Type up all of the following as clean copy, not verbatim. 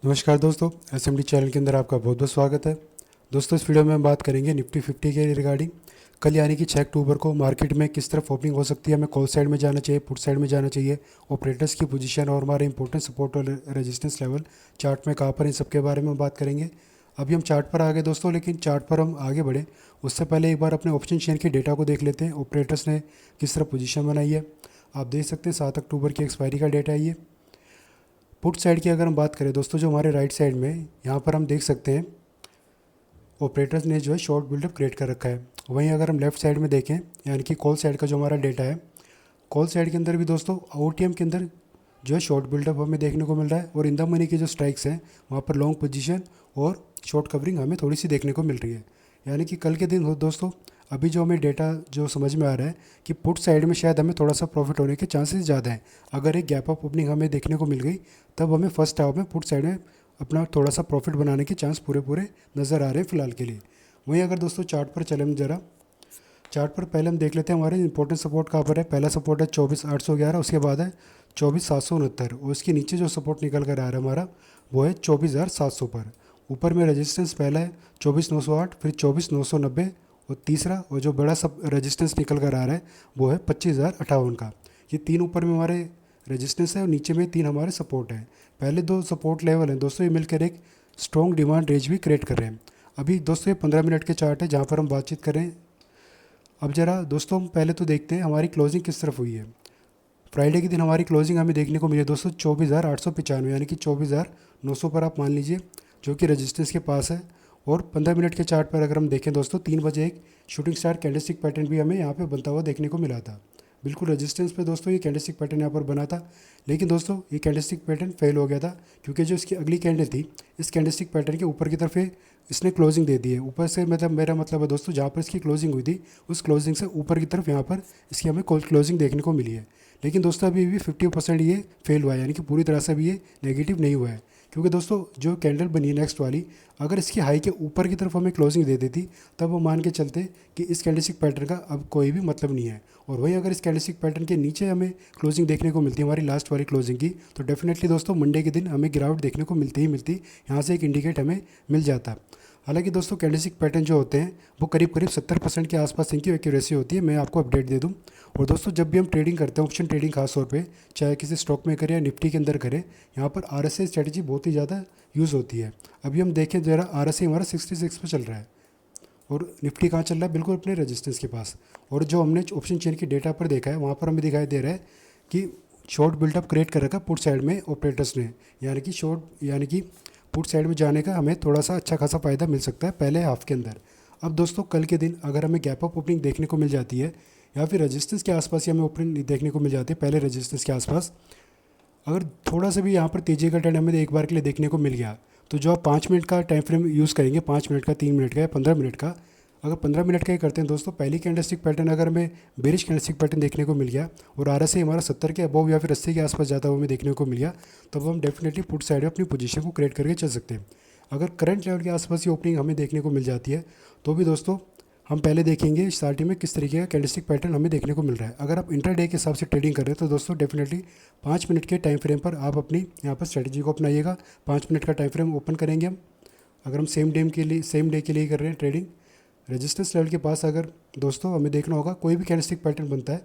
नमस्कार दोस्तों, SMD channel के अंदर आपका बहुत बहुत स्वागत है। दोस्तों, इस वीडियो में हम बात करेंगे निफ्टी 50 के रिगार्डिंग। कल यानी कि 6 अक्टूबर को मार्केट में किस तरफ ओपनिंग हो सकती है, हमें कॉल साइड में जाना चाहिए, पुट साइड में जाना चाहिए, ऑपरेटर्स की पोजीशन और हमारे इंपॉर्टेंट सपोर्ट और रेजिस्टेंस लेवल चार्ट में कहाँ पर, इन सब के बारे में बात करेंगे। अभी हम चार्ट पर आ गए दोस्तों, लेकिन चार्ट पर हम आगे बढ़े उससे पहले एक बार अपने ऑप्शन चेन के डेटा को देख लेते हैं, ऑपरेटर्स ने किस तरह पोजीशन बनाई है। आप देख सकते हैं 7 अक्टूबर की एक्सपायरी का डेटा है ये। पुट साइड की अगर हम बात करें दोस्तों, जो हमारे राइट साइड में यहाँ पर हम देख सकते हैं ऑपरेटर्स ने जो है शॉर्ट बिल्डअप क्रिएट कर रखा है। वहीं अगर हम लेफ्ट साइड में देखें यानी कि कॉल साइड का जो हमारा डेटा है, कॉल साइड के अंदर भी दोस्तों ओटीएम के अंदर जो है शॉर्ट बिल्डअप हमें देखने को मिल रहा है, और इन द मनी की जो स्ट्राइक्स हैं वहाँ पर लॉन्ग पोजीशन और शॉर्ट कवरिंग हमें थोड़ी सी देखने को मिल रही है। यानी कि कल के दिन दोस्तों अभी जो हमें डेटा जो समझ में आ रहा है कि पुट साइड में शायद हमें थोड़ा सा प्रॉफिट होने के चांसेस ज़्यादा हैं। अगर एक गैप अप ओपनिंग हमें देखने को मिल गई तब हमें फर्स्ट हाफ में पुट साइड में अपना थोड़ा सा प्रॉफिट बनाने के चांस पूरे पूरे नज़र आ रहे हैं फ़िलहाल के लिए। वहीं अगर दोस्तों चार्ट पर चले हम ज़रा, चार्ट पर पहले हम देख लेते हैं हमारे इंपॉर्टेंट सपोर्ट कहाँ पर है। पहला सपोर्ट है 24,811, उसके बाद है 24,769, और उसके नीचे जो सपोर्ट निकल कर आ रहा है हमारा वो है 24,700 पर। ऊपर में रेजिस्टेंस पहला है 24,908, फिर 24,990, और तीसरा और जो बड़ा सब रेजिस्टेंस निकल कर आ रहा है वो है 25,058 का। ये तीन ऊपर में हमारे रेजिस्टेंस है और नीचे में तीन हमारे सपोर्ट हैं। पहले दो सपोर्ट लेवल हैं दोस्तों, ये मिलकर एक स्ट्रॉन्ग डिमांड रेंज भी क्रिएट कर रहे हैं। अभी दोस्तों ये 15 मिनट के चार्ट है जहाँ पर हम बातचीत करें। अब ज़रा दोस्तों हम पहले तो देखते हैं हमारी क्लोजिंग किस तरफ हुई है। फ्राइडे के दिन हमारी क्लोजिंग हमें देखने को मिली है दोस्तों 24,895, यानी कि 24,900 पर आप मान लीजिए, जो कि रेजिस्टेंस के पास है। और 15 मिनट के चार्ट पर अगर हम देखें दोस्तों, 3 बजे एक शूटिंग स्टार कैंडलस्टिक पैटर्न भी हमें यहाँ पे बनता हुआ देखने को मिला था। बिल्कुल रेजिस्टेंस पे दोस्तों ये कैंडलस्टिक पैटर्न यहाँ पर बना था, लेकिन दोस्तों ये कैंडलस्टिक पैटर्न फेल हो गया था, क्योंकि जो इसकी अगली कैंडल थी इस कैंडलस्टिक पैटर्न के ऊपर की तरफ इसने क्लोजिंग दे दी है। ऊपर से मतलब मेरा मतलब है दोस्तों, जहाँ पर इसकी क्लोजिंग हुई थी उस क्लोजिंग से ऊपर की तरफ यहाँ पर इसकी हमें क्लोजिंग देखने को मिली है। लेकिन दोस्तों अभी भी 50% ये फेल हुआ है, यानी कि पूरी तरह से भी ये नेगेटिव नहीं हुआ है। क्योंकि दोस्तों जो कैंडल बनी है नेक्स्ट वाली, अगर इसकी हाई के ऊपर की तरफ हमें क्लोजिंग दे देती तब वो मान के चलते कि इस कैंडलस्टिक पैटर्न का अब कोई भी मतलब नहीं है। और वहीं अगर इस कैंडलस्टिक पैटर्न के नीचे हमें क्लोजिंग देखने को मिलती है हमारी लास्ट वाली क्लोजिंग की, तो डेफिनेटली दोस्तों मंडे के दिन हमें गिरावट देखने को मिलती ही मिलती, यहाँ से एक इंडिकेट हमें मिल जाता। हालांकि दोस्तों कैंडलस्टिक पैटर्न जो होते हैं वो करीब करीब 70% के आसपास इनकी एक्यूरेसी होती है, मैं आपको अपडेट दे दूं। और दोस्तों जब भी हम ट्रेडिंग करते हैं, ऑप्शन ट्रेडिंग खास तौर पे, चाहे किसी स्टॉक में करें या निफ्टी के अंदर करें, यहाँ पर RSI स्ट्रेटजी बहुत ही ज़्यादा यूज़ होती है। अभी हम देखें ज़रा, RSI हमारा 66 पे चल रहा है और निफ्टी कहाँ चल रहा है, बिल्कुल अपने रेजिस्टेंस के पास। और जो हमने ऑप्शन चेन की डेटा पर देखा है वहाँ पर हमें दिखाई दे रहा है कि शॉर्ट बिल्डअप क्रिएट कर रखा है पुट साइड में ऑपरेटर्स ने, यानी कि पुट साइड में जाने का हमें थोड़ा सा अच्छा खासा फ़ायदा मिल सकता है पहले हाफ के अंदर। अब दोस्तों कल के दिन अगर हमें गैप अप ओपनिंग देखने को मिल जाती है या फिर रेजिस्टेंस के आसपास ही हमें ओपनिंग देखने को मिल जाती है, पहले रेजिस्टेंस के आसपास, अगर थोड़ा सा भी यहाँ पर तेजी का ट्रेंड हमें एक बार के लिए देखने को मिल गया, तो जो आप 5 मिनट का टाइम फ्रेम यूज़ करेंगे, 5 मिनट का, 3 मिनट का या 15 मिनट का, अगर 15 मिनट का ही करते हैं दोस्तों, पहली कैंडलस्टिक पैटर्न अगर हमें बेरिश कैंडलस्टिक पैटर्न देखने को मिल गया और RSI हमारा 70 के अबव या फिर 80 के आसपास जाता हुआ हमें देखने को मिल गया, तब हम डेफिनेटली पुट साइड में अपनी पोजीशन को क्रिएट करके चल सकते हैं। अगर करंट लेवल के आसपास ये ओपनिंग हमें देखने को मिल जाती है तो भी दोस्तों हम पहले देखेंगे स्टार्टिंग में किस तरीके का कैंडलस्टिक पैटर्न हमें देखने को मिल रहा है। अगर आप इंट्राडे के हिसाब से ट्रेडिंग कर रहे हैं तो दोस्तों डेफिनेटली 5 मिनट के टाइम फ्रेम पर आप अपनी यहाँ पर स्ट्रेटजी को अपनाइएगा। 5 मिनट का टाइम फ्रेम ओपन करेंगे हम, अगर हम सेम डे के लिए कर रहे हैं ट्रेडिंग, रेजिस्टेंस लेवल के पास अगर दोस्तों हमें देखना होगा कोई भी कैंडलस्टिक पैटर्न बनता है,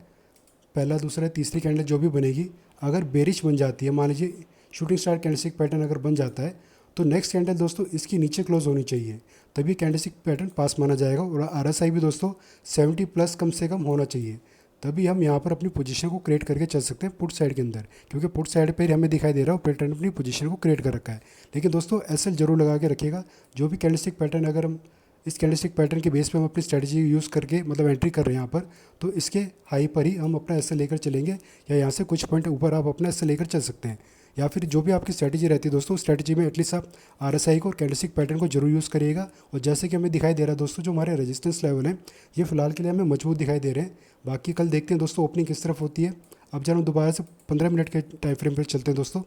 पहला दूसरा तीसरी कैंडल जो भी बनेगी, अगर बेरिश बन जाती है, मान लीजिए शूटिंग स्टार कैंडलस्टिक पैटर्न अगर बन जाता है, तो नेक्स्ट कैंडल दोस्तों इसकी नीचे क्लोज होनी चाहिए, तभी कैंडलस्टिक पैटर्न पास माना जाएगा। और RSI भी दोस्तों 70 प्लस कम से कम होना चाहिए, तभी हम यहाँ पर अपनी पोजीशन को क्रिएट करके चल सकते हैं पुट साइड के अंदर, क्योंकि पुट साइड पर हमें दिखाई दे रहा है पैटर्न अपनी पोजीशन को क्रिएट कर रखा है। लेकिन दोस्तों SL जरूर लगा के रखिएगा, जो भी कैंडलस्टिक पैटर्न, अगर हम इस कैंडलस्टिक पैटर्न के बेस पे हम अपनी स्ट्रेटजी यूज़ करके मतलब एंट्री कर रहे हैं यहाँ पर, तो इसके हाई पर ही हम अपना SL लेकर चलेंगे, या यहाँ से कुछ पॉइंट ऊपर आप अपना SL लेकर चल सकते हैं। या फिर जो भी आपकी स्ट्रेटजी रहती है दोस्तों, स्ट्रेटजी में एटलीस्ट आप RSI को और कैंडलस्टिक पैटर्न को जरूर यूज़ करिएगा। और जैसे कि हमें दिखाई दे रहा है दोस्तों, जो हमारे रेजिस्टेंस लेवल हैं ये फिलहाल के लिए हमें मजबूत दिखाई दे रहे हैं। बाकी कल देखते हैं दोस्तों ओपनिंग किस तरफ होती है। अब जरा दोबारा से 15 मिनट के टाइम फ्रेम पर चलते हैं दोस्तों।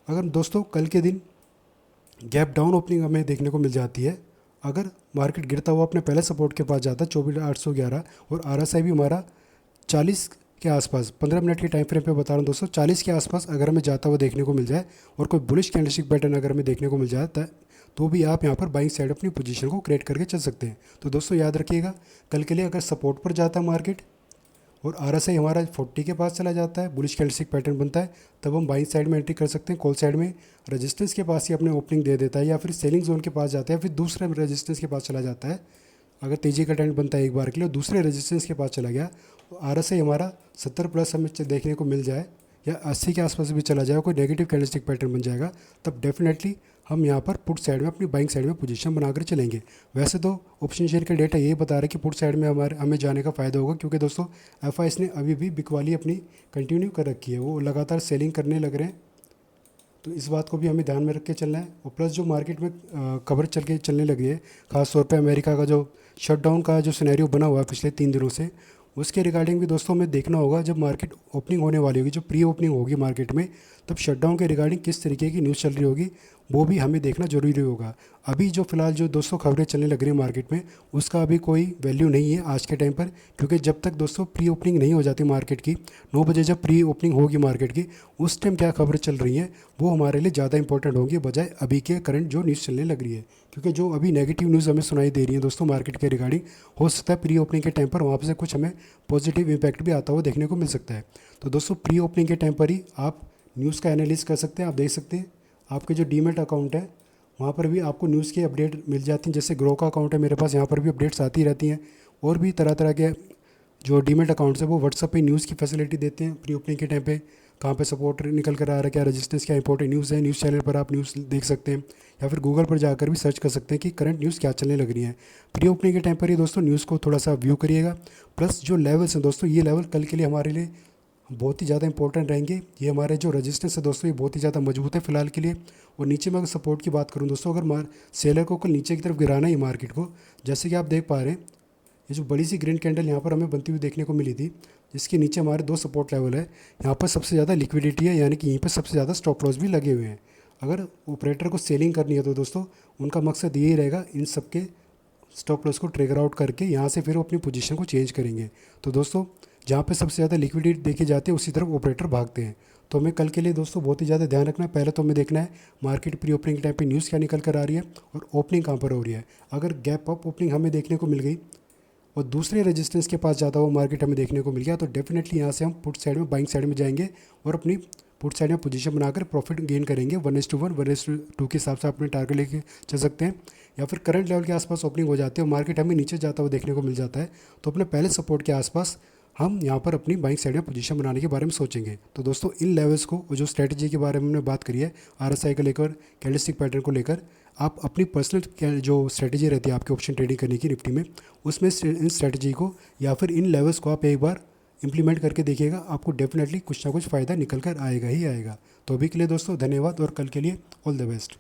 अगर दोस्तों कल के दिन गैप डाउन ओपनिंग हमें देखने को मिल जाती है, अगर मार्केट गिरता हुआ अपने पहले सपोर्ट के पास जाता है 24,811, और RSI भी हमारा 40 के आसपास 15 मिनट के टाइम फ्रेम पे बता रहा हूँ दोस्तों, 40 के आसपास अगर हमें जाता हुआ देखने को मिल जाए और कोई बुलिश कैंडलस्टिक पैटर्न अगर हमें देखने को मिल जाए तो भी आप यहाँ पर बाइंग साइड अपनी पोजीशन को क्रिएट करके चल सकते हैं। तो दोस्तों याद रखिएगा, कल के लिए अगर सपोर्ट पर जाता है मार्केट और RSI हमारा 40 के पास चला जाता है, बुलिश कैंडलस्टिक पैटर्न बनता है, तब हम बाइंग साइड में एंट्री कर सकते हैं। कॉल साइड में रेजिस्टेंस के पास ही अपने ओपनिंग दे देता है या फिर सेलिंग जोन के पास जाता है, फिर दूसरे रेजिस्टेंस के पास चला जाता है। अगर तेज़ी का ट्रेंड बनता है एक बार के लिए दूसरे रेजिस्टेंस के पास चला गया, तो RSI हमारा 70 प्लस हमें देखने को मिल जाए या 80 के आसपास भी चला जाए, कोई नेगेटिव कैंडलस्टिक पैटर्न बन जाएगा, तब डेफिनेटली हम यहाँ पर पुट साइड में अपनी बाइंग साइड में पोजीशन बनाकर चलेंगे। वैसे तो ऑप्शन शेयर का डेटा यही बता रहा है कि पुट साइड में हमें जाने का फ़ायदा होगा, क्योंकि दोस्तों FIs ने अभी भी बिकवाली अपनी कंटिन्यू कर रखी है, वो लगातार सेलिंग करने लग रहे हैं। तो इस बात को भी हमें ध्यान में रख के चलना है। और प्लस जो मार्केट में खबर चलने लगी है, ख़ासतौर पे अमेरिका का जो शटडाउन का जो सिनेरियो बना हुआ है पिछले 3 दिनों से, उसके रिगार्डिंग भी दोस्तों हमें देखना होगा। जब मार्केट ओपनिंग होने वाली होगी, जो प्री ओपनिंग होगी मार्केट में, तब शटडाउन के रिगार्डिंग किस तरीके की न्यूज़ चल रही होगी वो भी हमें देखना जरूरी होगा। अभी जो फिलहाल जो दोस्तों खबरें चलने लग रही है मार्केट में, उसका अभी कोई वैल्यू नहीं है आज के टाइम पर, क्योंकि जब तक दोस्तों प्री ओपनिंग नहीं हो जाती मार्केट की, 9 बजे जब प्री ओपनिंग होगी मार्केट की, उस टाइम क्या खबरें चल रही हैं वो हमारे लिए ज़्यादा इंपॉर्टेंट होंगी बजाय अभी के करंट जो न्यूज़ चलने लग रही है। क्योंकि जो अभी नेगेटिव न्यूज़ हमें सुनाई दे रही है दोस्तों मार्केट के रिगार्डिंग, हो सकता है प्री ओपनिंग के टाइम पर वहाँ से कुछ हमें पॉजिटिव इम्पैक्ट भी आता हुआ देखने को मिल सकता है। तो दोस्तों प्री ओपनिंग के टाइम पर ही आप न्यूज़ का एनालिसिस कर सकते हैं। आप देख सकते हैं आपके जो डीमेट अकाउंट है वहाँ पर भी आपको न्यूज़ की अपडेट मिल जाती हैं। जैसे ग्रो का अकाउंट है मेरे पास, यहाँ पर भी अपडेट्स आती रहती हैं। और भी तरह तरह के जो डीमेट अकाउंट्स है वो व्हाट्सएप पे न्यूज़ की फैसिलिटी देते हैं प्री ओपनिंग के टाइम पे, कहाँ पे सपोर्ट निकल कर आ रहा है, क्या रजिस्टेंस, क्या इंपॉर्टेंट न्यूज़ है। न्यूज़ चैनल पर आप न्यूज़ देख सकते हैं या फिर गूगल पर जाकर भी सर्च कर सकते हैं कि करंट न्यूज़ क्या चलने लग रही है। प्री ओपनिंग के टाइम पर ही दोस्तों न्यूज़ को थोड़ा सा व्यू करिएगा। प्लस जो लेवल्स हैं दोस्तों, ये लेवल कल के लिए हमारे लिए बहुत ही ज़्यादा इंपॉर्टेंट रहेंगे। ये हमारे जो रेजिस्टेंस है दोस्तों, ये बहुत ही ज़्यादा मजबूत है फिलहाल के लिए। और नीचे में अगर सपोर्ट की बात करूँ दोस्तों, अगर सेलर को कल नीचे की तरफ गिराना है मार्केट को, जैसे कि आप देख पा रहे हैं ये जो बड़ी सी ग्रीन कैंडल यहाँ पर हमें बनती हुई देखने को मिली थी, जिसके नीचे हमारे 2 सपोर्ट लेवल है। यहाँ पर सबसे ज़्यादा लिक्विडिटी है, यानी कि यहीं पर सबसे ज़्यादा स्टॉप लॉस भी लगे हुए हैं। अगर ऑपरेटर को सेलिंग करनी है तो दोस्तों उनका मकसद यही रहेगा, इन सब के स्टॉप लॉस को ट्रिगर आउट करके यहाँ से फिर वो अपनी पोजीशन को चेंज करेंगे। तो दोस्तों जहाँ पे सबसे ज़्यादा लिक्विडिटी देखी जाती है उसी तरफ ऑपरेटर भागते हैं। तो हमें कल के लिए दोस्तों बहुत ही ज़्यादा ध्यान रखना है। पहले तो हमें देखना है मार्केट प्री ओपनिंग के टाइम पे न्यूज़ क्या निकल कर आ रही है और ओपनिंग कहाँ पर हो रही है। अगर गैप अप ओपनिंग हमें देखने को मिल गई और दूसरे रेजिस्टेंस के पास जाता हुआ मार्केट हमें देखने को मिल गया, तो डेफिनेटली यहाँ से हम पुट साइड में बाइंग साइड में जाएंगे और अपनी पुट साइड में पोजीशन बनाकर प्रॉफिट गेन करेंगे। 1:1 1:2 के हिसाब से अपने टारगेट लेके चल सकते हैं। या फिर करंट लेवल के आसपास ओपनिंग हो जाती है और मार्केट हमें नीचे जाता हुआ देखने को मिल जाता है, तो अपने पहले सपोर्ट के आसपास हम यहाँ पर अपनी बाइंग साइड में पोजीशन बनाने के बारे में सोचेंगे। तो दोस्तों इन लेवल्स को, जो स्ट्रैटेजी के बारे में हमने बात करी है, RSI को लेकर, कैंडलस्टिक पैटर्न को लेकर, आप अपनी पर्सनल जो स्ट्रैटेजी रहती है आपकी ऑप्शन ट्रेडिंग करने की निफ्टी में, उसमें इन स्ट्रैटेजी को या फिर इन लेवल्स को आप एक बार इंप्लीमेंट करके देखिएगा। आपको डेफिनेटली कुछ ना कुछ फ़ायदा निकल कर आएगा ही आएगा। तो अभी के लिए दोस्तों धन्यवाद और कल के लिए ऑल द बेस्ट।